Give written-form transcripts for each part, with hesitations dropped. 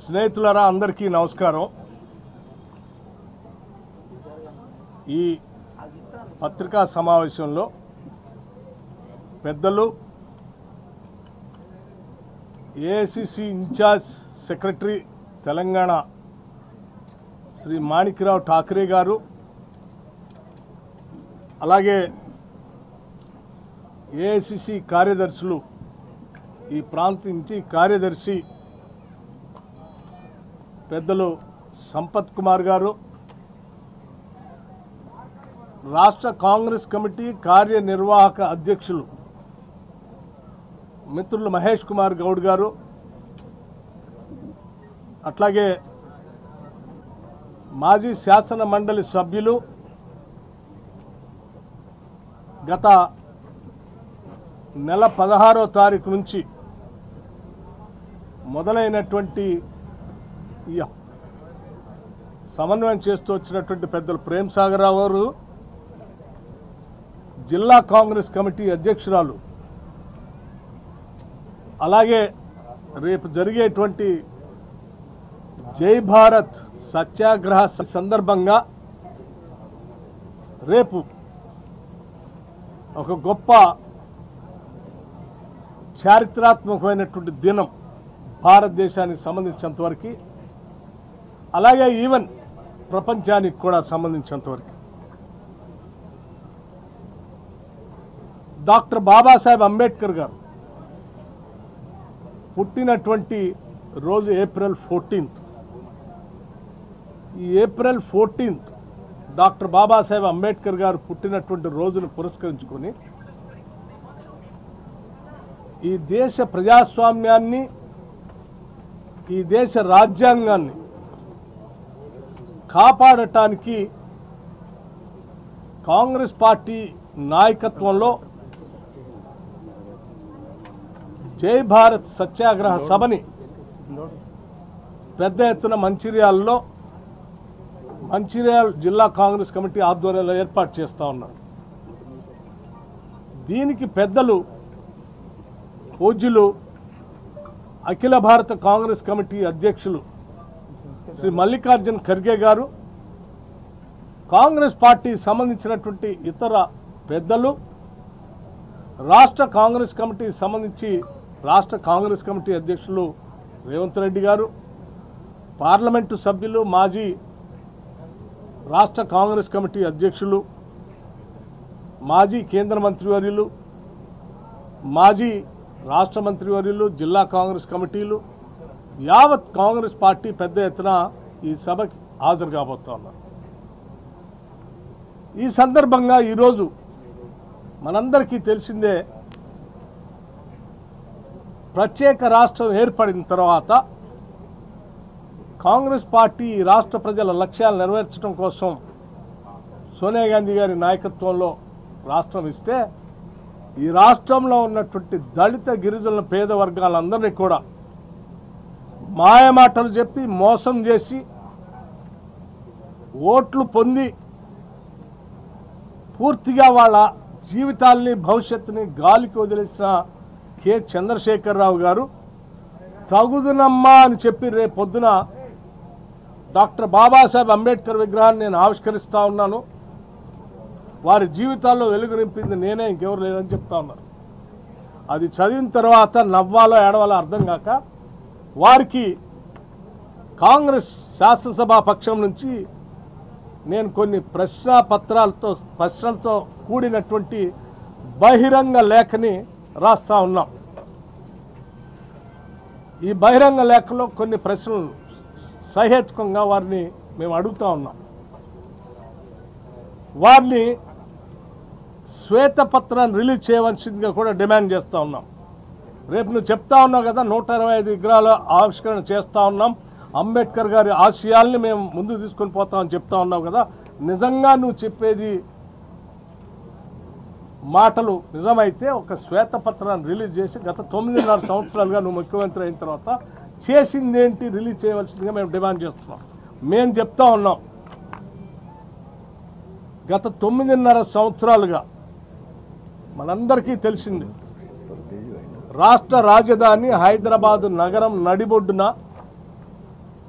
స్నేహితులారా అందరికీ నమస్కారం। ఈ పత్రికా సమావేశంలో పెద్దలు AICC in charge secretary Telangana Shri Manikrao Thakre గారు, అలాగే ఏఐసిసి కార్యదర్శులు, ఈ ప్రాంతం నుంచి కార్యదర్శి పెద్దలు సంపత్ కుమార్ గారు, రాష్ట్ర కాంగ్రెస్ కమిటీ కార్యనిర్వాహక అధ్యక్షులు మిత్రులు మహేష్ కుమార్ గౌడ్ గారు, అట్లాగే మాజీ శాసన మండలి సభ్యులు, గత నెల 16వ తారీఖు నుంచి మొదలైనటువంటి సమన్వయం చేస్తూ వచ్చినటువంటి పెద్దలు ప్రేమ్ సాగర్ రావు గారు, జిల్లా కాంగ్రెస్ కమిటీ అధ్యక్షురాలు, అలాగే రేపు జరిగేటువంటి జై భారత్ సత్యాగ్రహ సందర్భంగా రేపు ఒక గొప్ప చారిత్రాత్మకమైనటువంటి దినం భారతదేశానికి సంబంధించినంతవరకు, అలాగే ఈవెన్ ప్రపంచానికి కూడా సంబంధించినంతవరకు డాక్టర్ బాబాసాహెబ్ అంబేద్కర్ గారు పుట్టినటువంటి రోజు ఏప్రిల్ 14th। ఈ April 14th doctor Babasaheb Ambedkar గారు పుట్టినటువంటి రోజును పురస్కరించుకొని ఈ దేశ ప్రజాస్వామ్యాన్ని, ఈ దేశ రాజ్యాంగాన్ని కాపాడటానికి కాంగ్రెస్ పార్టీ నాయకత్వంలో జై భారత్ సత్యాగ్రహ సభని పెద్ద ఎత్తున మంచిర్యాలలో మంచిర్యాల జిల్లా కాంగ్రెస్ కమిటీ ఆధ్వర్యంలో ఏర్పాటు చేస్తూ ఉన్నారు। దీనికి పెద్దలు పూజ్యులు అఖిల భారత కాంగ్రెస్ కమిటీ అధ్యక్షులు శ్రీ మల్లికార్జున్ ఖర్గే గారు, కాంగ్రెస్ పార్టీ సంబంధించినటువంటి ఇతర పెద్దలు, రాష్ట్ర కాంగ్రెస్ కమిటీ సంబంధించి రాష్ట్ర కాంగ్రెస్ కమిటీ అధ్యక్షులు రేవంత్ రెడ్డి గారు, పార్లమెంటు సభ్యులు, మాజీ రాష్ట్ర కాంగ్రెస్ కమిటీ అధ్యక్షులు, మాజీ కేంద్ర మంత్రివర్యులు, మాజీ రాష్ట్ర మంత్రివర్యులు, జిల్లా కాంగ్రెస్ కమిటీలు, యావత్ కాంగ్రెస్ పార్టీ పెద్ద ఎత్తున ఈ సభకి హాజరు కాబోతా ఉన్నారు। ఈ సందర్భంగా ఈరోజు మనందరికీ తెలిసిందే, ప్రత్యేక రాష్ట్రం ఏర్పడిన తర్వాత కాంగ్రెస్ పార్టీ రాష్ట్ర ప్రజల లక్ష్యాలు నెరవేర్చడం కోసం సోనియా గాంధీ గారి నాయకత్వంలో రాష్ట్రం ఇస్తే, ఈ రాష్ట్రంలో ఉన్నటువంటి దళిత గిరిజనుల పేద వర్గాలందరినీ కూడా మాయమాటలు చెప్పి మోసం చేసి ఓట్లు పొంది పూర్తిగా వాళ్ళ జీవితాల్ని, భవిష్యత్తుని గాలికి వదిలేసిన కె చంద్రశేఖరరావు గారు తగుదునమ్మా అని చెప్పి రేపు పొద్దున డాక్టర్ బాబాసాహెబ్ అంబేద్కర్ విగ్రహాన్ని నేను ఆవిష్కరిస్తూ ఉన్నాను, వారి జీవితాల్లో వెలుగు నింపింది నేనే, ఇంకెవరు లేదని చెప్తా ఉన్నారు। అది చదివిన తర్వాత నవ్వాలో ఏడవాలో అర్థం కాక వారికి కాంగ్రెస్ శాసనసభ పక్షం నుంచి నేను కొన్ని ప్రశ్నలతో కూడినటువంటి బహిరంగ లేఖని రాస్తా ఉన్నాం। ఈ బహిరంగ లేఖలో కొన్ని ప్రశ్నలు సహేతుకంగా వారిని మేము అడుగుతూ ఉన్నాం। వారిని శ్వేతపత్రాన్ని రిలీజ్ చేయవలసిందిగా కూడా డిమాండ్ చేస్తూ ఉన్నాం। రేపు నువ్వు చెప్తా ఉన్నావు కదా 125 విగ్రహాల ఆవిష్కరణ చేస్తూ ఉన్నాం, అంబేద్కర్ గారి ఆశయాల్ని మేము ముందుకు తీసుకొని పోతామని చెప్తా ఉన్నావు కదా, నిజంగా నువ్వు చెప్పేది మాటలు నిజమైతే ఒక శ్వేతపత్రాన్ని రిలీజ్ చేసి గత 9.5 సంవత్సరాలుగా నువ్వు ముఖ్యమంత్రి అయిన తర్వాత చేసిందేంటి రిలీజ్ చేయవలసిందిగా మేము డిమాండ్ చేస్తున్నాం। మేము చెప్తా ఉన్నాం, గత 9.5 సంవత్సరాలుగా మనందరికీ తెలిసింది రాష్ట్ర రాజధాని హైదరాబాద్ నగరం నడిబొడ్డున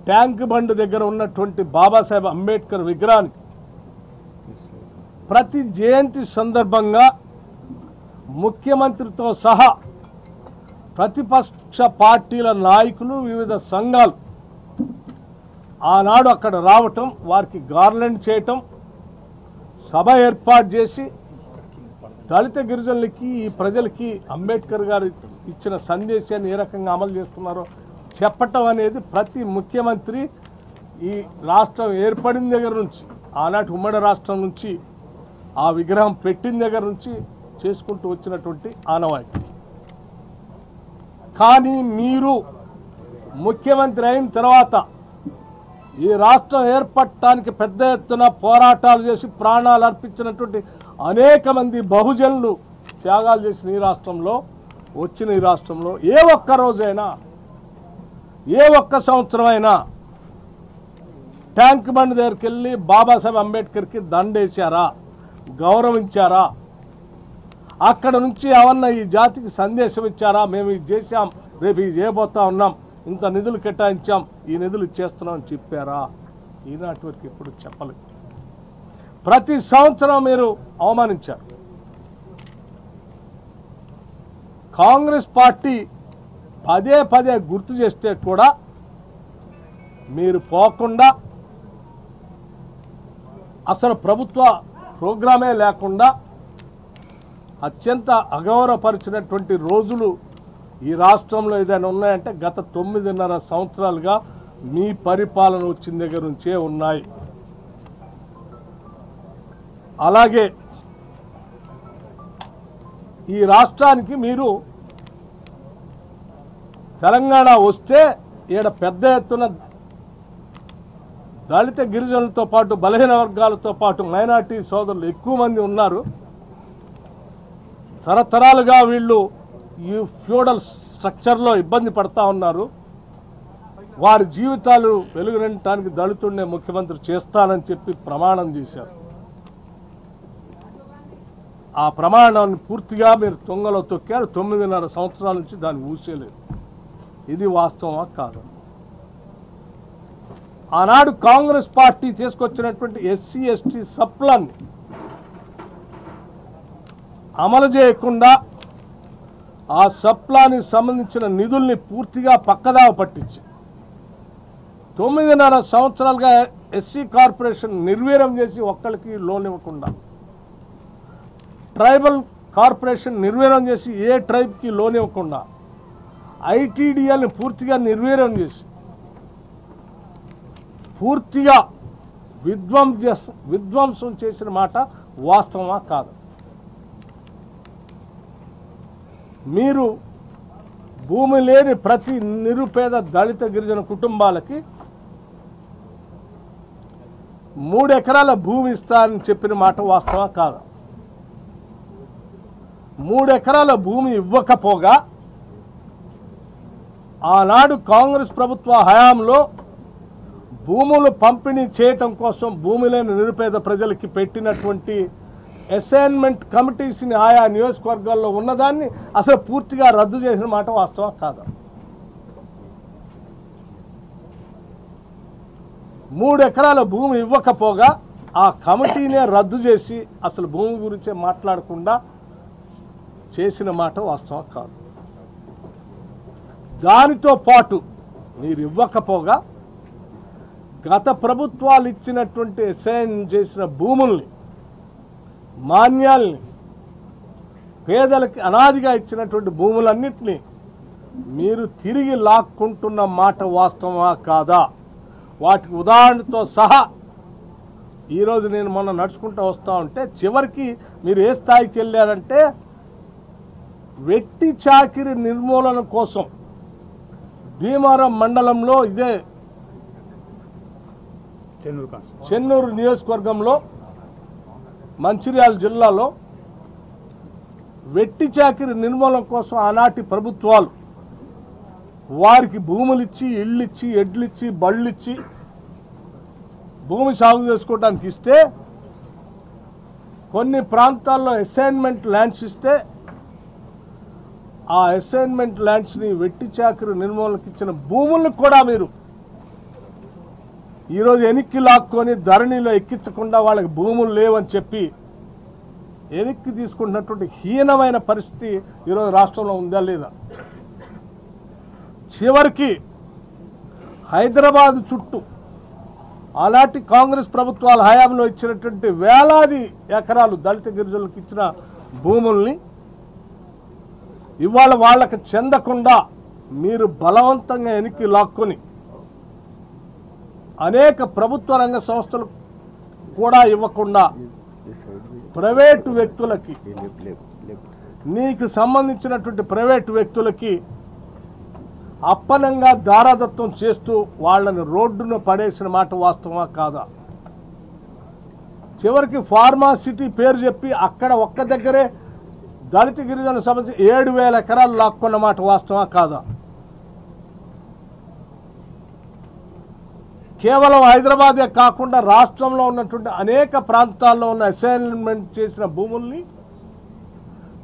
ట్యాంక్ బండ్ దగ్గర ఉన్నటువంటి బాబాసాహెబ్ అంబేద్కర్ విగ్రహానికి ప్రతి జయంతి సందర్భంగా ముఖ్యమంత్రితో సహా ప్రతిపక్ష పార్టీల నాయకులు వివిధ సంఘాలు ఆనాడు అక్కడ రావటం, వారికి గార్లెండ్ చేయటం, సభ ఏర్పాటు చేసి దళిత గిరిజనులకి ఈ ప్రజలకి అంబేద్కర్ గారు ఇచ్చిన సందేశాన్ని ఏ రకంగా అమలు చేస్తున్నారో చెప్పటం అనేది ప్రతి ముఖ్యమంత్రి ఈ రాష్ట్రం ఏర్పడిన దగ్గర నుంచి, ఆనాటి ఉమ్మడి రాష్ట్రం నుంచి ఆ విగ్రహం పెట్టిన దగ్గర నుంచి చేసుకుంటూ వచ్చినటువంటి ఆనవాయితీ. కానీ మీరు ముఖ్యమంత్రి అయిన తర్వాత ఈ రాష్ట్రం ఏర్పడటానికి పెద్ద ఎత్తున పోరాటాలు చేసి ప్రాణాలు అర్పించినటువంటి అనేక మంది బహుజనులు త్యాగాలు చేసిన ఈ రాష్ట్రంలో ఏ ఒక్క రోజైనా, ఏ ఒక్క సంవత్సరం అయినా ట్యాంక్ బండ్ దగ్గరికి వెళ్ళి బాబాసాహెబ్ అంబేద్కర్కి దండేశారా, గౌరవించారా? అక్కడ నుంచి ఏమన్నా ఈ జాతికి సందేశం ఇచ్చారా? మేము ఇది చేశాం, రేపు ఇది చేయబోతా ఉన్నాం, ఇంత నిధులు కేటాయించాం, ఈ నిధులు ఇచ్చేస్తున్నాం అని చెప్పారా? ఈనాటి వరకు ఎప్పుడు చెప్పలేదు. ప్రతి సంవత్సరం మీరు అవమానించారు. కాంగ్రెస్ పార్టీ పదే పదే గుర్తు చేస్తే కూడా మీరు పోకుండా, అసలు ప్రభుత్వ ప్రోగ్రామే లేకుండా అత్యంత అగౌరవపరిచినటువంటి రోజులు ఈ రాష్ట్రంలో ఏదైనా ఉన్నాయంటే గత 9.5 సంవత్సరాలుగా మీ పరిపాలన వచ్చిన దగ్గర నుంచే ఉన్నాయి. అలాగే ఈ రాష్ట్రానికి మీరు తెలంగాణ వస్తే ఈడ పెద్ద ఎత్తున దళిత గిరిజనులతో పాటు బలహీన వర్గాలతో పాటు మైనార్టీ సోదరులు ఎక్కువ మంది ఉన్నారు. తరతరాలుగా వీళ్ళు ఈ ఫ్యూడల్ స్ట్రక్చర్లో ఇబ్బంది పడతా ఉన్నారు. వారి జీవితాలు వెలుగునటానికి దళితుడినే ముఖ్యమంత్రి చేస్తానని చెప్పి ప్రమాణం చేశారు. ఆ ప్రమాణాన్ని పూర్తిగా మీరు తుంగలో తొక్కారు. 9.5 సంవత్సరాల నుంచి దాన్ని ఊసేలేదు. ఇది వాస్తవమా కాదు? ఆనాడు కాంగ్రెస్ పార్టీ తీసుకొచ్చినటువంటి ఎస్సీ ఎస్టీ సప్లాన్ని అమలు చేయకుండా ఆ సప్లానికి సంబంధించిన నిధుల్ని పూర్తిగా పక్కదావ పట్టించి 9.5 సంవత్సరాలుగా ఎస్సీ కార్పొరేషన్ నిర్వీర్యం చేసి ఒక్కరికి లోన్ ఇవ్వకుండా, ట్రైబల్ కార్పొరేషన్ నిర్వీర్యం చేసి ఏ ట్రైబ్కి లోన్ ఇవ్వకుండా, ఐటీడీఎల్ని పూర్తిగా నిర్వీర్యం చేసి పూర్తిగా విధ్వంసం చేసిన మాట వాస్తవమా కాదు? మీరు భూమి లేని ప్రతి నిరుపేద దళిత గిరిజన కుటుంబాలకి 3 ఎకరాల భూమి ఇస్తానని చెప్పిన మాట వాస్తవమా కాదా? 3 ఎకరాల భూమి ఇవ్వకపోగా ఆనాడు కాంగ్రెస్ ప్రభుత్వ హయాంలో భూములు పంపిణీ చేయటం కోసం భూమి లేని నిరుపేద ప్రజలకి పెట్టినటువంటి అసైన్మెంట్ కమిటీస్ని ఆయా నియోజకవర్గాల్లో ఉన్నదాన్ని అసలు పూర్తిగా రద్దు చేసిన మాట వాస్తవం కాదా? 3 ఎకరాల భూమి ఇవ్వకపోగా ఆ కమిటీనే రద్దు చేసి అసలు భూమి గురించే మాట్లాడకుండా చేసిన మాట వాస్తవం కాదు. దానితో పాటు మీరు ఇవ్వకపోగా గత ప్రభుత్వాలు ఇచ్చినటువంటి అసైన్ చేసిన భూముల్ని, మాన్యాల్ని, పేదలకి అనాదిగా ఇచ్చినటువంటి భూములన్నింటినీ మీరు తిరిగి లాక్కుంటున్న మాట వాస్తవమా కాదా? వాటికి ఉదాహరణతో సహా ఈరోజు నేను మొన్న నడుచుకుంటూ వస్తూ ఉంటే చివరికి మీరు ఏ స్థాయికి వెళ్ళారంటే వెట్టి చాకిరి నిర్మూలన కోసం భీమవరం మండలంలో ఇదే చెన్నూరు నియోజకవర్గంలో మంచిర్యాల జిల్లాలో వెట్టి చాకిరి నిర్మూలన కోసం ఆనాటి ప్రభుత్వాలు వారికి భూములు ఇచ్చి, ఇళ్ళు ఇచ్చి, ఎడ్లు ఇచ్చి, బళ్ళు ఇచ్చి భూమి సాగు చేసుకోవడానికి ఇస్తే, కొన్ని ప్రాంతాల్లో అసైన్మెంట్ ల్యాండ్స్ ఇస్తే ఆ అసైన్మెంట్ ల్యాండ్స్ని వెట్టి చాకిరి నిర్మూలనకి ఇచ్చిన భూములను కూడా మీరు ఈరోజు వెనక్కి లాక్కొని ధరణిలో ఎక్కించకుండా వాళ్ళకి భూములు లేవని చెప్పి వెనక్కి తీసుకుంటున్నటువంటి హీనమైన పరిస్థితి ఈరోజు రాష్ట్రంలో ఉందా లేదా? చివరికి హైదరాబాద్ చుట్టూ అలాంటి కాంగ్రెస్ ప్రభుత్వాల హయాంలో ఇచ్చినటువంటి వేలాది ఎకరాలు దళిత గిరిజనులకు ఇచ్చిన భూముల్ని ఇవాళ వాళ్ళకి చెందకుండా మీరు బలవంతంగా వెనక్కి లాక్కొని అనేక ప్రభుత్వ రంగ సంస్థలు కూడా ఇవ్వకుండా ప్రైవేటు వ్యక్తులకి, నీకు సంబంధించినటువంటి ప్రైవేటు వ్యక్తులకి అప్పనంగా దారాదత్తం చేస్తూ వాళ్ళని రోడ్డును పడేసిన మాట వాస్తవమా కాదా? చివరికి ఫార్మాసిటీ పేరు చెప్పి అక్కడ ఒక్క దగ్గరే దళిత గిరిజనులకు సంబంధించి 7,000 ఎకరాలు లాక్కున్న మాట వాస్తవమా కాదా? కేవలం హైదరాబాదే కాకుండా రాష్ట్రంలో ఉన్నటువంటి అనేక ప్రాంతాల్లో ఉన్న అసైన్మెంట్ చేసిన భూముల్ని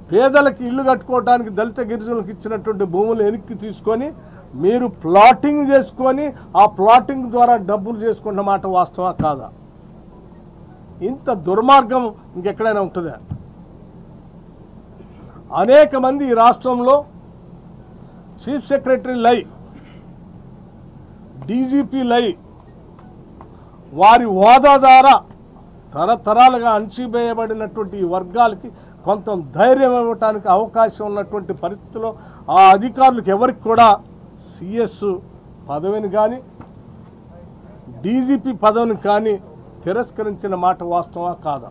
పేదలకు ఇల్లు కట్టుకోవడానికి దళిత గిరిజనులకు ఇచ్చినటువంటి భూములు వెనక్కి తీసుకొని మీరు ప్లాటింగ్ చేసుకొని ఆ ప్లాటింగ్ ద్వారా డబ్బులు చేసుకున్న మాట వాస్తవా కాదా? ఇంత దుర్మార్గం ఇంకెక్కడైనా ఉంటుందా? అనేక మంది ఈ రాష్ట్రంలో చీఫ్ సెక్రటరీ లై, డీజీపీ లై, వారి హోదా ద్వారా తరతరాలుగా అణచివేయబడినటువంటి ఈ వర్గాలకి కొంత ధైర్యం ఇవ్వడానికి అవకాశం ఉన్నటువంటి పరిస్థితుల్లో ఆ అధికారులకు ఎవరికి కూడా సిఎస్ పదవిని కానీ డీజీపీ పదవిని కానీ తిరస్కరించిన మాట వాస్తవా కాదా?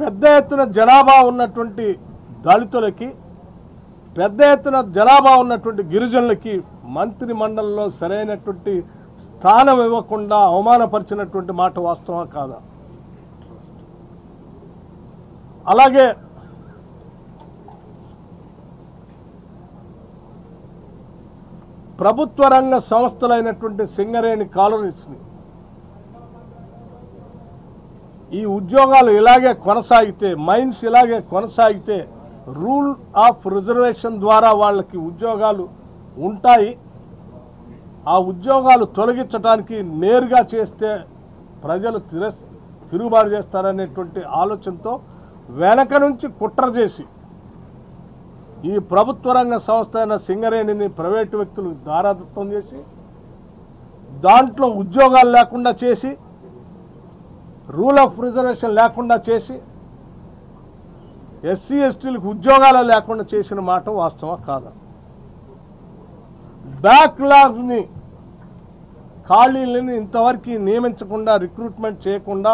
పెద్ద ఎత్తున జనాభా ఉన్నటువంటి దళితులకి, పెద్ద ఎత్తున జనాభా ఉన్నటువంటి గిరిజనులకి మంత్రి మండలిలో సరైనటువంటి స్థానం ఇవ్వకుండా అవమానపరిచినటువంటి మాట వాస్తవా కాదా? అలాగే ప్రభుత్వ రంగ సంస్థలైనటువంటి సింగరేణి కాలనీస్ని ఈ ఉద్యోగాలు ఇలాగే కొనసాగితే, మైన్స్ ఇలాగే కొనసాగితే రూల్ ఆఫ్ రిజర్వేషన్ ద్వారా వాళ్ళకి ఉద్యోగాలు ఉంటాయి. ఆ ఉద్యోగాలు తొలగించడానికి నేరుగా చేస్తే ప్రజలు తిరుగుబాటు చేస్తారనేటువంటి ఆలోచనతో వెనక నుంచి కుట్ర చేసి ఈ ప్రభుత్వ రంగ సంస్థ అయిన సింగరేణిని ప్రైవేటు వ్యక్తులు దారాదత్తం చేసి దాంట్లో ఉద్యోగాలు లేకుండా చేసి రూల్ ఆఫ్ రిజర్వేషన్ లేకుండా చేసి ఎస్సీ ఎస్టీలకు ఉద్యోగాలు లేకుండా చేసిన మాట వాస్తవా కాదా? బ్యాక్లాగ్ని, ఖాళీలని ఇంతవరకు నియమించకుండా, రిక్రూట్మెంట్ చేయకుండా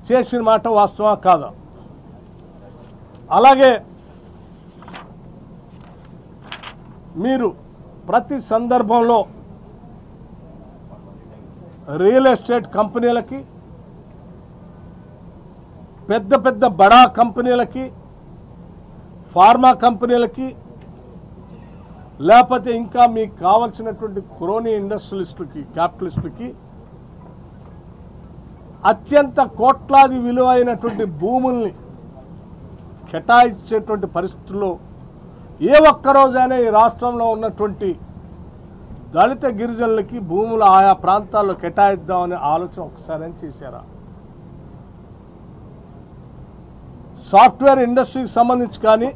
చేసిన మాట వాస్తవా కాదా? అలాగే మీరు ప్రతి సందర్భంలో రియల్ ఎస్టేట్ కంపెనీలకి, పెద్ద పెద్ద బడా కంపెనీలకి, ఫార్మా కంపెనీలకి, లేకపోతే ఇంకా మీకు కావాల్సినటువంటి క్రోనీ ఇండస్ట్రియలిస్టులకి, క్యాపిటలిస్టులకి అత్యంత కోట్లాది విలువైనటువంటి భూముల్ని కేటాయించేటువంటి పరిస్థితుల్లో ఏ ఒక్కరోజైనా ఈ రాష్ట్రంలో ఉన్నటువంటి దళిత గిరిజనులకి భూములు ఆయా ప్రాంతాల్లో కేటాయిద్దామనే ఆలోచన ఒకసారి చేశారా? సాఫ్ట్వేర్ ఇండస్ట్రీకి సంబంధించి కానీ,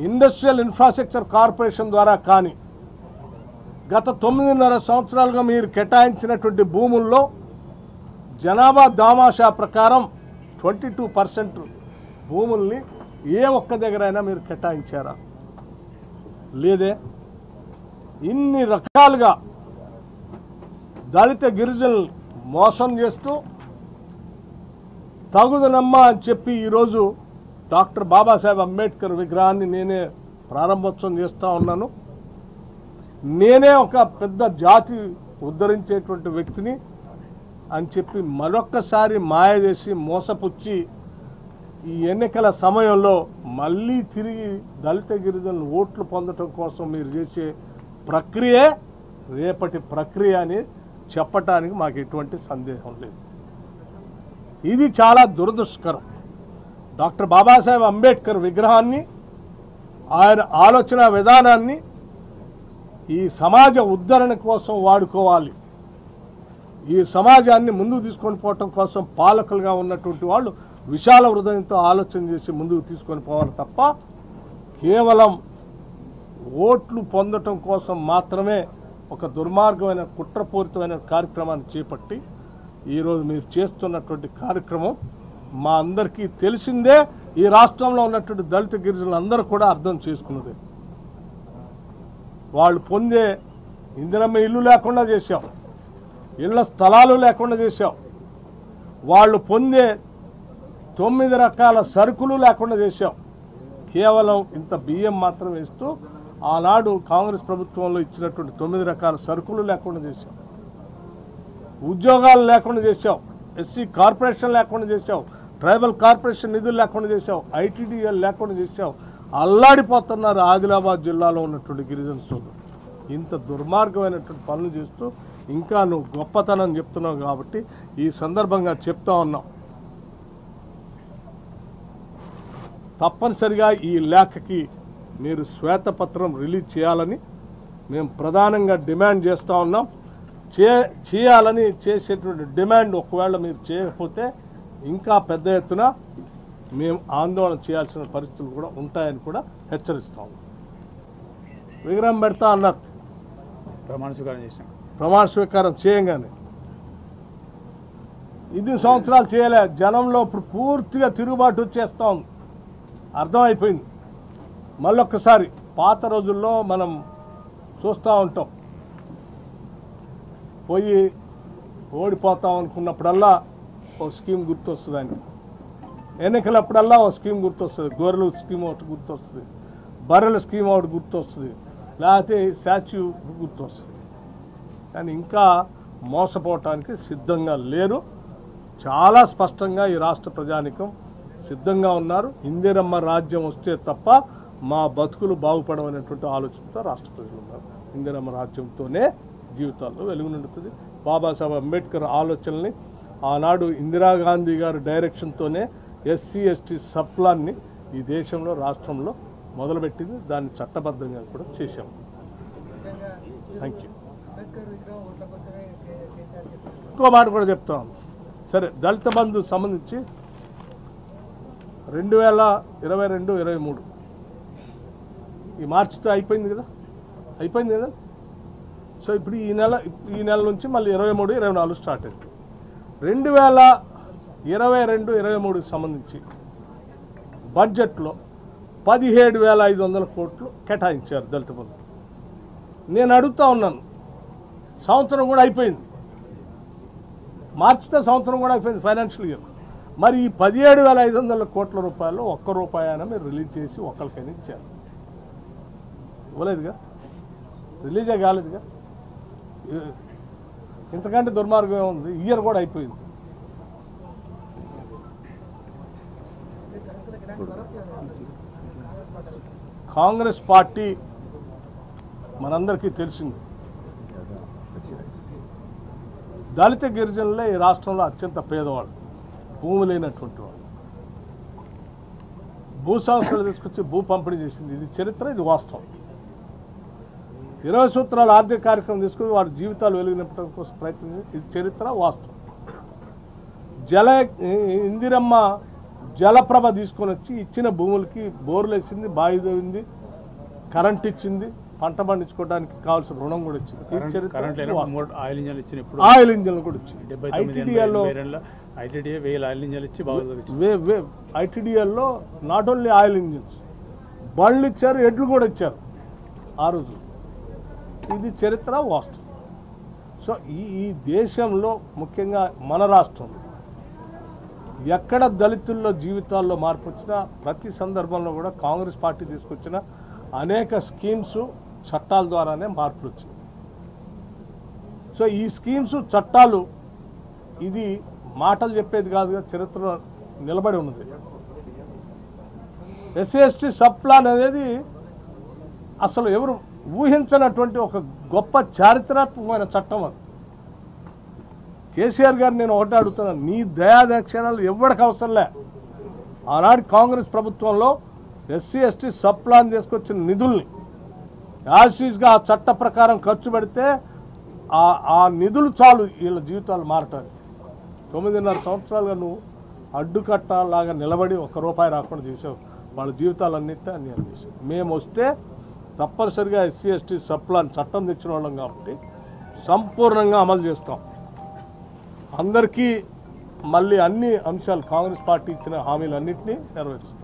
ఇండస్ట్రియల్ ఇన్ఫ్రాస్ట్రక్చర్ కార్పొరేషన్ ద్వారా కానీ గత 9.5 సంవత్సరాలుగా మీరు కేటాయించినటువంటి భూముల్లో జనాభా దామాషా ప్రకారం 22% భూముల్ని ఏ ఒక్క దగ్గరైనా మీరు కేటాయించారా? లేదే. ఇన్ని రకాలుగా దళిత గిరిజనులు మోసం చేస్తూ తగుదనమ్మా అని చెప్పి ఈరోజు డాక్టర్ బాబాసాహెబ్ అంబేద్కర్ విగ్రహాన్ని నేనే ప్రారంభోత్సవం చేస్తూ ఉన్నాను. నేనే ఒక పెద్ద జాతి ఉద్ధరించేటువంటి వ్యక్తిని అని చెప్పి మరొక్కసారి మాయ చేసి మోసపుచ్చి ఈ ఎన్నికల సమయంలో మళ్ళీ తిరిగి దళిత గిరిజనులు ఓట్లు పొందడం కోసం మీరు చేసే ప్రక్రియే రేపటి ప్రక్రియ అని చెప్పటానికి మాకు ఎటువంటి సందేహం లేదు. ఇది చాలా దురదృష్టకరం. డాక్టర్ బాబాసాహెబ్ అంబేద్కర్ విగ్రహాన్ని ఆయన ఆలోచన విధానాన్ని ఈ సమాజ ఉద్ధరణ కోసం వాడుకోవాలి. ఈ సమాజాన్ని ముందుకు తీసుకొని పోవటం కోసం పాలకులుగా ఉన్నటువంటి వాళ్ళు విశాల హృదయంతో ఆలోచన చేసి ముందుకు తీసుకొని పోవాలి తప్ప కేవలం ఓట్లు పొందటం కోసం మాత్రమే ఒక దుర్మార్గమైన కుట్రపూరితమైన కార్యక్రమాన్ని చేపట్టి ఈరోజు మీరు చేస్తున్నటువంటి కార్యక్రమం మా అందరికీ తెలిసిందే. ఈ రాష్ట్రంలో ఉన్నటువంటి దళిత గిరిజనులు అందరూ కూడా అర్థం చేసుకున్నదే. వాళ్ళు పొందే ఇందిరమ్మ ఇల్లు లేకుండా చేశాం, ఇళ్ల స్థలాలు లేకుండా చేశాం, వాళ్ళు పొందే 9 రకాల సరుకులు లేకుండా చేశాం. కేవలం ఇంత బియ్యం మాత్రం వేస్తూ ఆనాడు కాంగ్రెస్ ప్రభుత్వంలో ఇచ్చినటువంటి 9 రకాల సరుకులు లేకుండా చేశాం, ఉద్యోగాలు లేకుండా చేశాం, ఎస్సీ కార్పొరేషన్ లేకుండా చేశాం, ట్రైబల్ కార్పొరేషన్ నిధులు లేకుండా చేశాం, ఐటీడీఎల్ లేకుండా చేశాం. అల్లాడిపోతున్నారు ఆదిలాబాద్ జిల్లాలో ఉన్నటువంటి గిరిజన సోదరులు. ఇంత దుర్మార్గమైనటువంటి పనులు చేస్తూ ఇంకా నువ్వు గొప్పతనం చెప్తున్నావు కాబట్టి ఈ సందర్భంగా చెప్తా ఉన్నాం, తప్పనిసరిగా ఈ లేఖకి మీరు శ్వేతపత్రం రిలీజ్ చేయాలని మేము ప్రధానంగా డిమాండ్ చేస్తూ ఉన్నాం. చేయాలని చేసేటువంటి డిమాండ్ ఒకవేళ మీరు చేయకపోతే ఇంకా పెద్ద ఎత్తున మేము ఆందోళన చేయాల్సిన పరిస్థితులు కూడా ఉంటాయని కూడా హెచ్చరిస్తా ఉన్నాం. విగ్రహం పెడతా అన్నారు, ప్రమాణ స్వీకారం చేయంగానే ఇన్ని సంవత్సరాలు చేయలే. జనంలో ఇప్పుడు పూర్తిగా తిరుగుబాటు వచ్చేస్తా ఉంది, అర్థమైపోయింది. మళ్ళొక్కసారి పాత రోజుల్లో మనం చూస్తూ ఉంటాం, పోయి ఓడిపోతాం అనుకున్నప్పుడల్లా ఓ స్కీమ్ గుర్తొస్తుంది, ఆయన ఎన్నికలప్పుడల్లా ఓ స్కీమ్ గుర్తొస్తుంది, గొర్రెల స్కీమ్ ఒకటి గుర్తొస్తుంది, బర్రెల స్కీమ్ ఒకటి గుర్తొస్తుంది, లేకపోతే స్టాచ్యూ గుర్తొస్తుంది. కానీ ఇంకా మోసపోవటానికి సిద్ధంగా లేరు. చాలా స్పష్టంగా ఈ రాష్ట్ర ప్రజానికం సిద్ధంగా ఉన్నారు. ఇందిరమ్మ రాజ్యం వస్తే తప్ప మా బతుకులు బాగుపడమనేటువంటి ఆలోచనతో రాష్ట్ర ప్రజలు ఉన్నారు. ఇందిరమ్మ రాజ్యంతోనే జీవితాల్లో వెలుగు నిండుతుంది. బాబాసాహెబ్ అంబేద్కర్ ఆలోచనల్ని ఆనాడు ఇందిరాగాంధీ గారి డైరెక్షన్తోనే ఎస్సీ ఎస్టీ సప్లాన్ని ఈ దేశంలో రాష్ట్రంలో మొదలుపెట్టింది. దాన్ని చట్టబద్ధంగా కూడా చేశాము. Thank you. ఇంకో మాట కూడా చెప్తాం. సరే, దళిత బంధు సంబంధించి 2022-23 ఈ మార్చితో అయిపోయింది కదా, సో ఇప్పుడు ఈ నెల నుంచి మళ్ళీ 23-24 స్టార్ట్ అయింది. 2022-23 సంబంధించి బడ్జెట్లో 17,500 కోట్లు కేటాయించారు దళిత బంధు. నేను అడుగుతా ఉన్నాను, సంవత్సరం కూడా అయిపోయింది, మార్చితో సంవత్సరం కూడా అయిపోయింది ఫైనాన్షియల్ ఇయర్. మరి ఈ 17,500 కోట్ల రూపాయలు ఒక్క రూపాయి అయినా మీరు రిలీజ్ చేసి ఒక్కరికైనా ఇచ్చారు? ఇవ్వలేదుగా, రిలీజే కాలేదుగా. ఇంతకంటే దుర్మార్గం ఉంది. ఇయర్ కూడా అయిపోయింది. కాంగ్రెస్ పార్టీ మనందరికీ తెలిసింది, దళిత గిరిజనులే ఈ రాష్ట్రంలో అత్యంత పేదవాళ్ళు, భూమి లేనటువంటి వాళ్ళు. భూ సంస్థలు తీసుకొచ్చి భూ పంపిణీ చేసింది. ఇది చరిత్ర, ఇది వాస్తవం. 20 సూత్రాల ఆర్థిక కార్యక్రమం తీసుకుని వారి జీవితాలు వెలుగునింపడం కోసం ప్రయత్నించింది. ఇది చరిత్ర, వాస్తవం. ఇందిరమ్మ జలప్రభ తీసుకొని వచ్చి ఇచ్చిన భూములకి బోర్లు వేసింది, బావి తవ్వింది, కరెంట్ ఇచ్చింది, పంట పండించుకోవడానికి కావాల్సిన రుణం కూడా ఇచ్చింది. ఆయిల్ ఇంజన్లు కూడా ఇచ్చింది. ఐటీడీఎల్లో నాట్ ఓన్లీ ఆయిల్ ఇంజిన్స్, బండ్లు ఇచ్చారు, ఎడ్లు కూడా ఇచ్చారు ఆ రోజు. ఇది చరిత్ర, వాస్తవం. సో ఈ దేశంలో ముఖ్యంగా మన రాష్ట్రంలో ఎక్కడ దళితుల్లో జీవితాల్లో మార్పు వచ్చినా ప్రతి సందర్భంలో కూడా కాంగ్రెస్ పార్టీ తీసుకొచ్చిన అనేక స్కీమ్స్, చట్టాల ద్వారానే మార్పులు వచ్చినాయి. సో ఈ స్కీమ్స్, చట్టాలు ఇది మాటలు చెప్పేది కాదుగా, చరిత్రలో నిలబడి ఉన్నది. ఎస్సీ ఎస్టీ సబ్ ప్లాన్ అనేది అసలు ఎవరు ఊహించినటువంటి ఒక గొప్ప చారిత్రాత్మకమైన చట్టం అది. కేసీఆర్ గారు నేను ఒకటే అడుగుతున్నాను, నీ దయాదక్షిణాలు ఎవరికి అవసరంలే. ఆనాడు కాంగ్రెస్ ప్రభుత్వంలో ఎస్సీ ఎస్టీ సబ్ ప్లాన్ తీసుకొచ్చిన నిధుల్ని యాసిస్గా ఆ చట్ట ప్రకారం ఖర్చు పెడితే ఆ నిధులు చాలు వీళ్ళ జీవితాలు మారటానికి. 9.5 సంవత్సరాలుగా నువ్వు అడ్డుకట్టలాగా నిలబడి ₹1 రాకుండా చేసావు. వాళ్ళ జీవితాలన్నింటినీ అన్యాయం చేసావు. మేము వస్తే తప్పనిసరిగా ఎస్సీ ఎస్టీ సబ్ ప్లాన్ చట్టం తెచ్చిన వాళ్ళం కాబట్టి సంపూర్ణంగా అమలు చేస్తాం. అందరికీ మళ్ళీ అన్ని అంశాలు కాంగ్రెస్ పార్టీ ఇచ్చిన హామీలన్నింటినీ నెరవేరుస్తాం.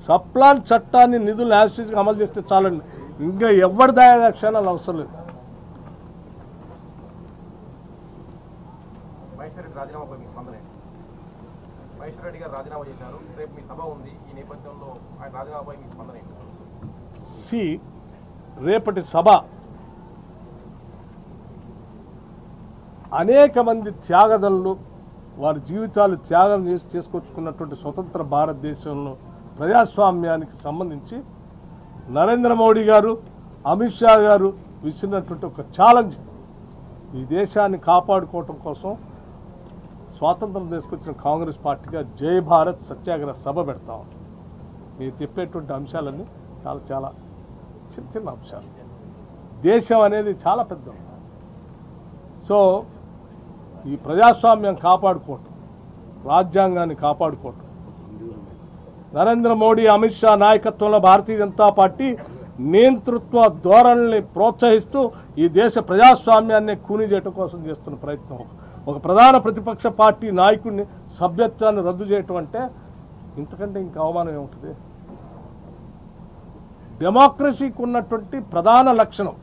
సబ్ ప్లాన్ చట్టాన్ని నిధులు యాసిస్గా అమలు చేస్తే చాలండి. ఇంకా ఎవరి దయాదాక్షాలు అవసరం లేదు. మహేశ్వర్ రెడ్డి రాజీనామాపై మీ స్పందన ఏంటి? మహేశ్వర్ రెడ్డి గారు రాజీనామా చేశారు, రేపు మీ సభ ఉంది. ఈ నేపథ్యంలో ఆయన రాజీనామాపై మీ స్పందన ఏంటి? రేపటి సభ అనేక మంది త్యాగదనులు వారి జీవితాలు త్యాగం చేసుకొచ్చుకున్నటువంటి స్వతంత్ర భారతదేశంలో ప్రజాస్వామ్యానికి సంబంధించి నరేంద్ర మోడీ గారు, అమిత్ షా గారు విసిరినటువంటి ఒక ఛాలెంజ్. ఈ దేశాన్ని కాపాడుకోవటం కోసం స్వాతంత్రం తీసుకొచ్చిన కాంగ్రెస్ పార్టీగా జై భారత్ సత్యాగ్రహ సభ పెడతాం. మీరు చెప్పేటువంటి అంశాలన్నీ చాలా చాలా చిన్న చిన్న అంశాలు. దేశం అనేది చాలా పెద్ద. సో ఈ ప్రజాస్వామ్యం కాపాడుకోవటం, రాజ్యాంగాన్ని కాపాడుకోవటం, నరేంద్ర మోడీ అమిత్ షా నాయకత్వంలో భారతీయ జనతా పార్టీ నియంతృత్వ ధోరణిని ప్రోత్సహిస్తూ ఈ దేశ ప్రజాస్వామ్యాన్ని కూని చేయడం కోసం చేస్తున్న ప్రయత్నం. ఒక ప్రధాన ప్రతిపక్ష పార్టీ నాయకుడిని సభ్యత్వాన్ని రద్దు చేయటం అంటే ఇంతకంటే ఇంకా అవమానం ఏముంటుంది? డెమోక్రసీకి ఉన్నటువంటి ప్రధాన లక్షణం,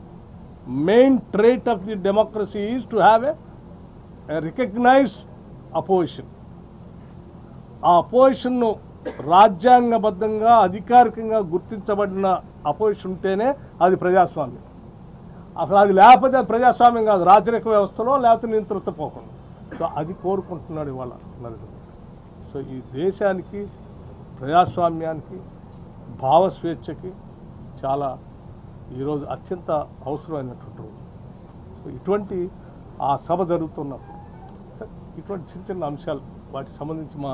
main trait of the democracy is to have a recognised opposition. ఆ అపోజిషన్ను రాజ్యాంగబద్ధంగా అధికారికంగా గుర్తించబడిన అపోజిషన్ ఉంటేనే అది ప్రజాస్వామ్యం. అసలు అది లేకపోతే అది ప్రజాస్వామ్యం కాదు, రాజరిక వ్యవస్థలో లేకపోతే నియంతృత్వ పోకుండా. సో అది కోరుకుంటున్నాడు ఇవాళ నరేంద్ర మోడీ. సో ఈ దేశానికి, ప్రజాస్వామ్యానికి, భావస్వేచ్ఛకి చాలా ఈరోజు అత్యంత అవసరమైనటువంటి రోజు. సో ఇటువంటి ఆ సభ జరుగుతున్నప్పుడు సార్ ఇటువంటి చిన్న చిన్న అంశాలు వాటికి సంబంధించి మా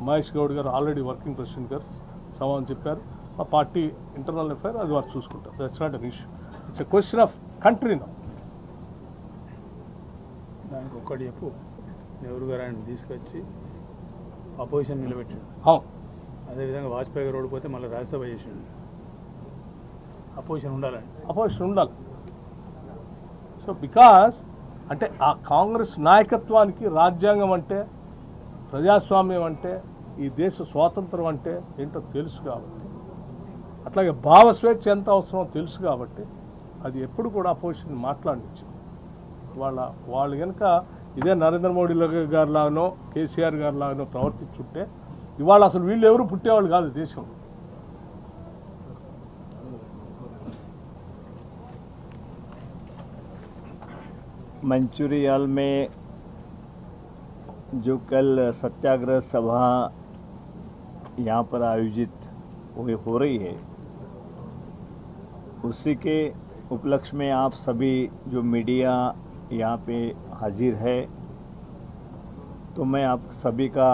మహేష్ గౌడ్ గారు ఆల్రెడీ వర్కింగ్ ప్రెసిడెంట్ గారు సమాధానం చెప్పారు. మా పార్టీ ఇంటర్నల్ అఫైర్ అది వారు చూసుకుంటారు. That's not an issue. It's a question of country now. దానికి ఒక్కటి చెప్పు, నెహ్రూ గారు ఆయన తీసుకొచ్చి అపోజిషన్ నిలబెట్టాడు. అదేవిధంగా వాజ్పేయి గారు ఓడిపోతే మళ్ళీ రాజ్యసభ చేసిండు. అపోజిషన్ ఉండాలండి, అపోజిషన్ ఉండాలి. సో బికాస్ అంటే ఆ కాంగ్రెస్ నాయకత్వానికి రాజ్యాంగం అంటే, ప్రజాస్వామ్యం అంటే, ఈ దేశ స్వాతంత్రం అంటే ఏంటో తెలుసు కాబట్టి, అట్లాగే భావస్వేచ్ఛ ఎంత అవసరమో తెలుసు కాబట్టి అది ఎప్పుడు కూడా అపోజిషన్ మాట్లాడించింది. వాళ్ళు కనుక ఇదే నరేంద్ర మోడీ గారి లాగానో కేసీఆర్ గారి లాగానో ప్రవర్తించుంటే ఇవాళ అసలు వీళ్ళు ఎవరు పుట్టేవాళ్ళు కాదు దేశంలో. मंचूरियल में जो कल सत्याग्रह सभा यहाँ पर आयोजित हो रही है, उसी के उपलक्ष्य में आप सभी जो मीडिया यहाँ पे हाजिर है, तो मैं आप सभी का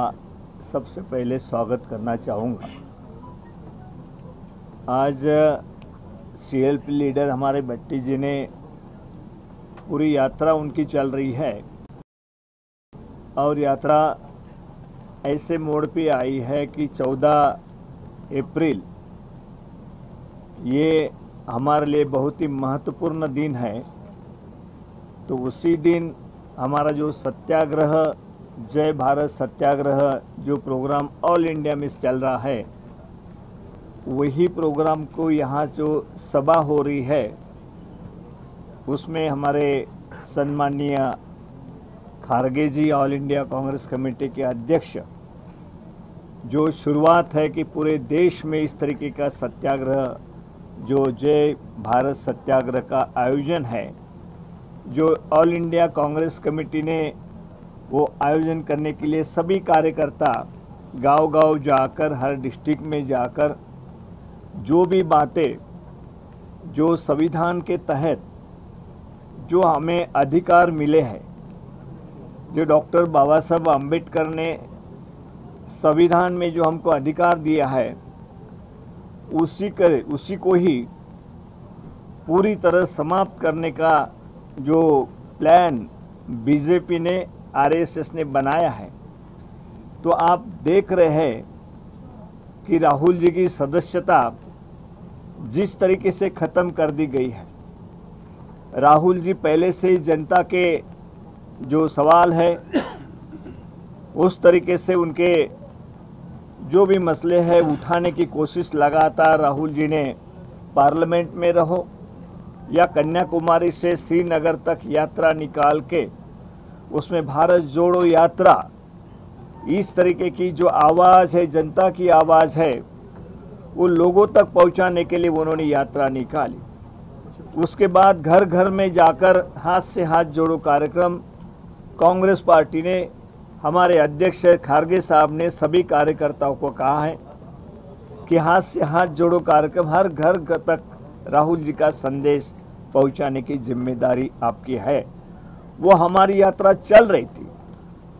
सबसे पहले स्वागत करना चाहूँगा। आज सीएलपी लीडर हमारे भट्टी जी ने पूरी यात्रा उनकी चल रही है और यात्रा ऐसे मोड़ पे आई है कि 14 अप्रैल ये हमारे लिए बहुत ही महत्वपूर्ण दिन है। तो उसी दिन हमारा जो सत्याग्रह, जय भारत सत्याग्रह जो प्रोग्राम ऑल इंडिया में चल रहा है, वही प्रोग्राम को यहाँ जो सभा हो रही है उसमें हमारे सम्माननीय खारगे जी, ऑल इंडिया कांग्रेस कमेटी के अध्यक्ष, जो शुरुआत है कि पूरे देश में इस तरीके का सत्याग्रह जो जय भारत सत्याग्रह का आयोजन है, जो ऑल इंडिया कांग्रेस कमेटी ने वो आयोजन करने के लिए सभी कार्यकर्ता गांव-गांव जाकर, हर डिस्ट्रिक्ट में जाकर जो भी बातें जो संविधान के तहत जो हमें अधिकार मिले हैं, जो डॉक्टर बाबा साहब अम्बेडकर ने संविधान में जो हमको अधिकार दिया है, उसी को ही पूरी तरह समाप्त करने का जो प्लान बीजेपी ने, आरएसएस ने बनाया है। तो आप देख रहे हैं कि राहुल जी की सदस्यता जिस तरीके से खत्म कर दी गई है। राहुल जी पहले से ही जनता के जो सवाल है उस तरीके से उनके जो भी मसले हैं उठाने की कोशिश लगातार राहुल जी ने पार्लियामेंट में रहो या कन्याकुमारी से श्रीनगर तक यात्रा निकाल के उसमें भारत जोड़ो यात्रा, इस तरीके की जो आवाज़ है, जनता की आवाज़ है, वो लोगों तक पहुंचाने के लिए उन्होंने यात्रा निकाली। उसके बाद घर घर में जाकर हाथ से हाथ जोड़ो कार्यक्रम कांग्रेस पार्टी ने, हमारे अध्यक्ष खारगे साहब ने सभी कार्यकर्ताओं को कहा है कि हाथ से हाथ जोड़ो कार्यक्रम हर घर तक राहुल जी का संदेश पहुंचाने की जिम्मेदारी आपकी है। वो हमारी यात्रा चल रही थी।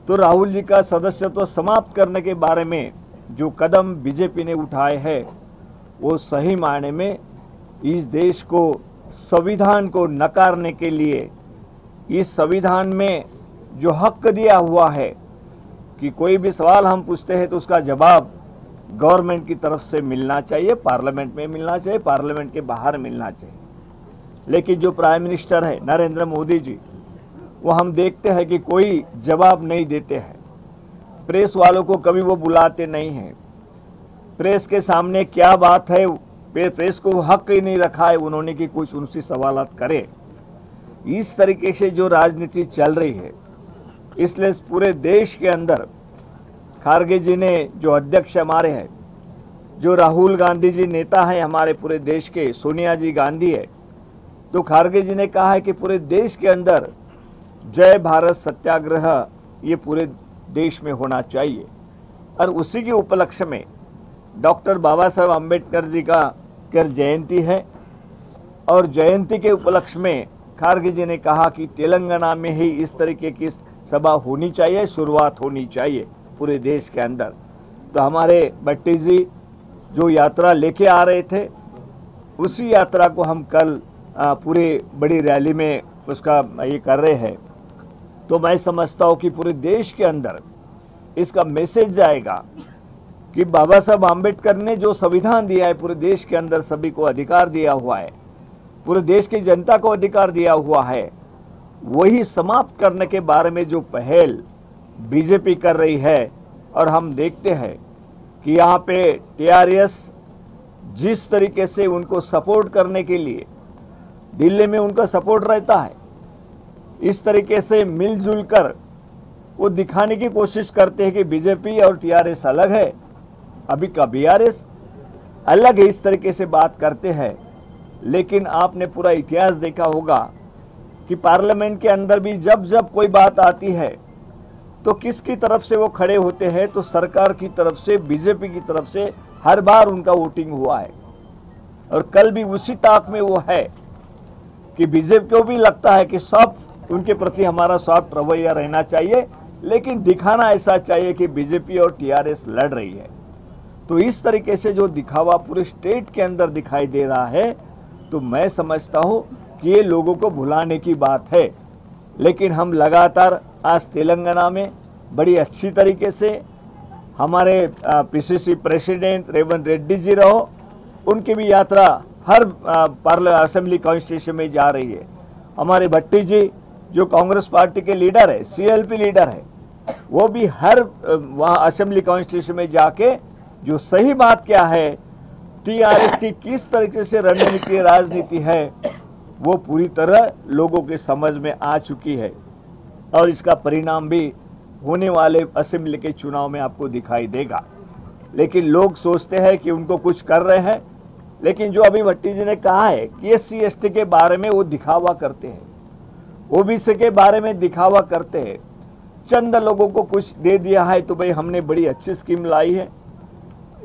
तो राहुल जी का सदस्यत्व समाप्त करने के बारे में जो कदम बीजेपी ने उठाए हैं वो सही मायने में इस देश को, संविधान को नकारने के लिए, इस संविधान में जो हक दिया हुआ है कि कोई भी सवाल हम पूछते हैं तो उसका जवाब गवर्नमेंट की तरफ से मिलना चाहिए, पार्लियामेंट में मिलना चाहिए, पार्लियामेंट के बाहर मिलना चाहिए। लेकिन जो प्राइम मिनिस्टर है नरेंद्र मोदी जी, वो हम देखते हैं कि कोई जवाब नहीं देते हैं। प्रेस वालों को कभी वो बुलाते नहीं हैं। प्रेस के सामने क्या बात है, प्रेस को हक ही नहीं रखा है उन्होंने कि कुछ उनसे सवालात करे। इस तरीके से जो राजनीति चल रही है, इसलिए पूरे देश के अंदर खारगे जी ने, जो अध्यक्ष हमारे हैं, जो राहुल गांधी जी नेता हैं हमारे पूरे देश के, सोनिया जी गांधी है, तो खारगे जी ने कहा है कि पूरे देश के अंदर जय भारत सत्याग्रह ये पूरे देश में होना चाहिए। और उसी के उपलक्ष्य में डॉक्टर बाबा साहब अम्बेडकर जी का जयंती है और जयंती के उपलक्ष्य में खारगे जी ने कहा कि तेलंगाना में ही इस तरीके की सभा होनी चाहिए, शुरुआत होनी चाहिए पूरे देश के अंदर। तो हमारे भट्टी जी जो यात्रा लेके आ रहे थे, उसी यात्रा को हम कल पूरी बड़ी रैली में उसका ये कर रहे हैं। तो मैं समझता हूँ कि पूरे देश के अंदर इसका मैसेज जाएगा कि बाबा साहब आम्बेडकर ने जो संविधान दिया है, पूरे देश के अंदर सभी को अधिकार दिया हुआ है, पूरे देश की जनता को अधिकार दिया हुआ है, वही समाप्त करने के बारे में जो पहल बीजेपी कर रही है। और हम देखते हैं कि यहाँ पे टीआरएस जिस तरीके से उनको सपोर्ट करने के लिए दिल्ली में उनका सपोर्ट रहता है, इस तरीके से मिलजुल कर वो दिखाने की कोशिश करते हैं कि बीजेपी और टीआरएस अलग है, अभी का बीआरएस अलग है, इस तरीके से बात करते हैं। लेकिन आपने पूरा इतिहास देखा होगा कि पार्लियामेंट के अंदर भी जब जब कोई बात आती है तो किसकी तरफ से वो खड़े होते हैं, तो सरकार की तरफ से, बीजेपी की तरफ से हर बार उनका वोटिंग हुआ है। और कल भी उसी ताक में वो है कि बीजेपी को भी लगता है कि सॉफ्ट, उनके प्रति हमारा सॉफ्ट रवैया रहना चाहिए, लेकिन दिखाना ऐसा चाहिए कि बीजेपी और टीआरएस लड़ रही है। तो इस तरीके से जो दिखावा पूरे स्टेट के अंदर दिखाई दे रहा है, तो मैं समझता हूँ कि ये लोगों को भुलाने की बात है। लेकिन हम लगातार आज तेलंगाना में बड़ी अच्छी तरीके से हमारे पीसीसी प्रेसिडेंट रेवंत रेड्डी जी रहो, उनकी भी यात्रा हर असेंबली कॉन्स्टिट्यूशन में जा रही है। हमारे भट्टी जी जो कांग्रेस पार्टी के लीडर है, सीएलपी लीडर है, वो भी हर वहाँ असेंबली कॉन्स्टिट्यूशन में जाके जो सही बात क्या है, टीआरएस की किस तरीके से रणनीति राजनीति है, वो पूरी तरह लोगों के समझ में आ चुकी है। और इसका परिणाम भी होने वाले असेंबली के चुनाव में आपको दिखाई देगा। लेकिन लोग सोचते हैं कि उनको कुछ कर रहे हैं, लेकिन जो अभी भट्टी जी ने कहा है कि एससी एसटी के बारे में वो दिखावा करते हैं, ओबीसी के बारे में दिखावा करते हैं, चंद लोगों को कुछ दे दिया है तो भाई हमने बड़ी अच्छी स्कीम लाई है,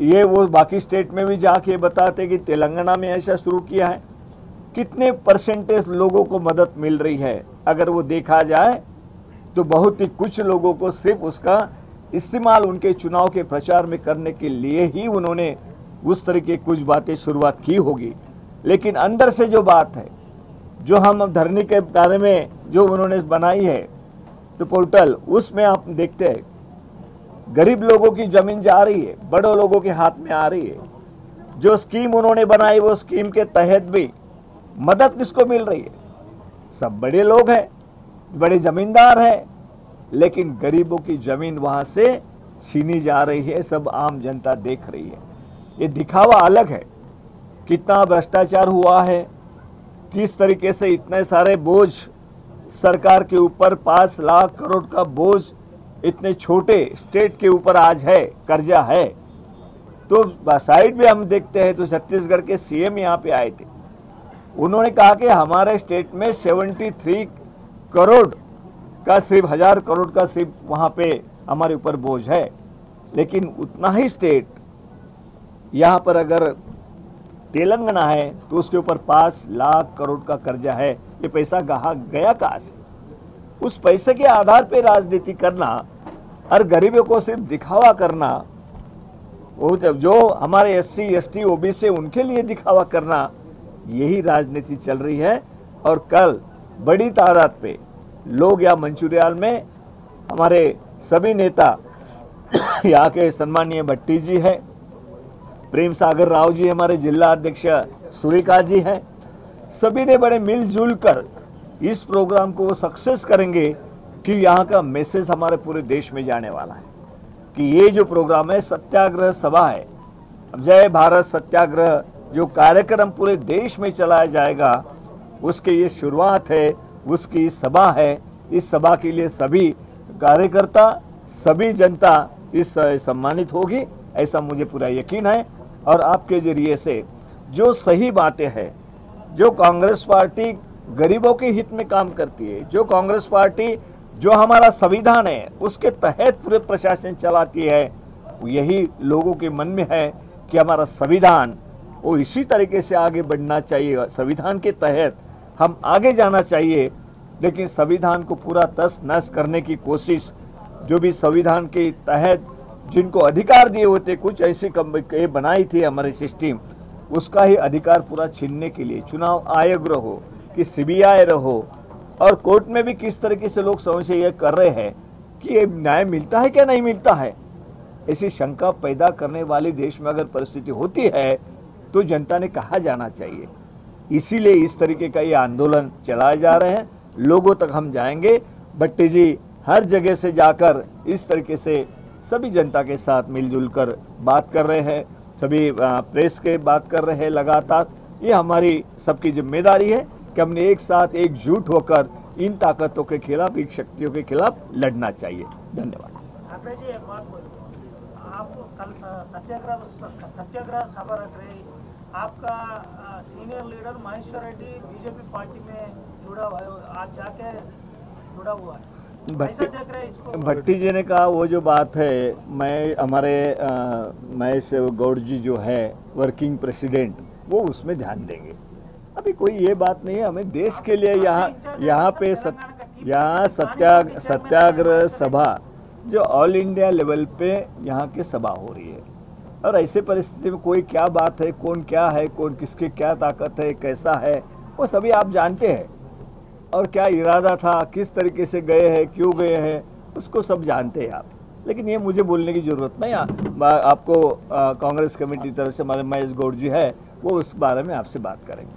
ये वो बाकी स्टेट में भी जाके बताते कि तेलंगाना में ऐसा शुरू किया है। कितने परसेंटेज लोगों को मदद मिल रही है, अगर वो देखा जाए तो बहुत ही कुछ लोगों को सिर्फ उसका इस्तेमाल उनके चुनाव के प्रचार में करने के लिए ही उन्होंने उस तरीके कुछ बातें शुरुआत की होगी, लेकिन अंदर से जो बात है, जो हम धरने के बारे में जो उन्होंने बनाई है तो पोर्टल, उसमें आप देखते हैं गरीब लोगों की जमीन जा रही है, बड़ों लोगों के हाथ में आ रही है। जो स्कीम उन्होंने बनाई वो स्कीम के तहत भी मदद किसको मिल रही है? सब बड़े लोग हैं, बड़े जमींदार हैं, लेकिन गरीबों की जमीन वहां से छीनी जा रही है, सब आम जनता देख रही है। ये दिखावा अलग है, कितना भ्रष्टाचार हुआ है, किस तरीके से इतने सारे बोझ सरकार के ऊपर, 5 लाख करोड़ का बोझ इतने छोटे स्टेट के ऊपर आज है, कर्जा है। तो साइड में हम देखते हैं तो छत्तीसगढ़ के सीएम यहाँ पे आए थे, उन्होंने कहा कि हमारे स्टेट में 73 करोड़ का सिर्फ 1000 करोड़ का सिर्फ वहाँ पे हमारे ऊपर बोझ है, लेकिन उतना ही स्टेट यहाँ पर अगर तेलंगाना है तो उसके ऊपर 5 लाख करोड़ का कर्जा है। ये पैसा गया कहाँ से? उस पैसे के आधार पे राजनीति करना और गरीबों को सिर्फ दिखावा करना, वो जो हमारे SC ST OBC उनके लिए दिखावा करना, यही राजनीति चल रही है। और कल बड़ी तादाद पे लोग यहाँ मंचूरियल में हमारे सभी नेता, यहाँ के सम्मानीय भट्टी जी है, प्रेम सागर राव जी हमारे जिला अध्यक्ष सुरेखा जी हैं, सभी ने बड़े मिलजुल कर इस प्रोग्राम को सक्सेस करेंगे कि यहाँ का मैसेज हमारे पूरे देश में जाने वाला है कि ये जो प्रोग्राम है सत्याग्रह सभा है, जय भारत सत्याग्रह जो कार्यक्रम पूरे देश में चलाया जाएगा, उसके ये शुरुआत है, उसकी सभा है। इस सभा के लिए सभी कार्यकर्ता, सभी जनता इस सम्मानित होगी, ऐसा मुझे पूरा यकीन है। और आपके जरिए से जो सही बातें हैं, जो कांग्रेस पार्टी गरीबों के हित में काम करती है, जो कांग्रेस पार्टी जो हमारा संविधान है उसके तहत पूरे प्रशासन चलाती है, यही लोगों के मन में है कि हमारा संविधान वो इसी तरीके से आगे बढ़ना चाहिए, संविधान के तहत हम आगे जाना चाहिए। लेकिन संविधान को पूरा तस नस करने की कोशिश, जो भी संविधान के तहत जिनको अधिकार दिए होते, कुछ ऐसी बनाई थी हमारे सिस्टम, उसका ही अधिकार पूरा छीनने के लिए चुनाव आयोग रहो कि CBI रहो, और कोर्ट में भी किस तरीके से लोग संशय कर रहे हैं कि ये न्याय मिलता है क्या नहीं मिलता है, ऐसी शंका पैदा करने वाली देश में अगर परिस्थिति होती है तो जनता ने कहा जाना चाहिए। इसीलिए इस तरीके का ये आंदोलन चलाए जा रहे हैं, लोगों तक हम जाएंगे। भट्टी जी हर जगह से जाकर इस तरीके से सभी जनता के साथ मिलजुल कर बात कर रहे हैं, सभी प्रेस के बात कर रहे हैं लगातार। ये हमारी सबकी जिम्मेदारी है कि हमने एक साथ एकजुट होकर इन ताकतों के खिलाफ, इन शक्तियों के खिलाफ लड़ना चाहिए। धन्यवाद। ठाकरे जी, एक बात बोलिए, आप कल सत्याग्रह सभा रख रहे, आपका senior leader Maheshwar Reddy BJP party में जुड़ा हुआ है, आज जाके जुड़ा हुआ है, कैसा देख रहे हैं इसको? भट्टी जी ने कहा वो जो बात है, मैं हमारे महेश गौड़ जी जो है वर्किंग प्रेसिडेंट, वो उसमें ध्यान देंगे। अभी कोई ये बात नहीं है, हमें देश के लिए यहाँ पे सत्याग्रह सभा जो ऑल इंडिया लेवल पे यहाँ के सभा हो रही है, और ऐसे परिस्थिति में कोई क्या बात है, कौन क्या है, कौन किसकी क्या ताकत है, कैसा है, वो सभी आप जानते हैं, और क्या इरादा था, किस तरीके से गए हैं, क्यों गए हैं, उसको सब जानते हैं आप। लेकिन ये मुझे बोलने की ज़रूरत नहीं, आपको कांग्रेस कमेटी की तरफ से हमारे महेश गौड़ जी है, वो उस बारे में आपसे बात करेंगे।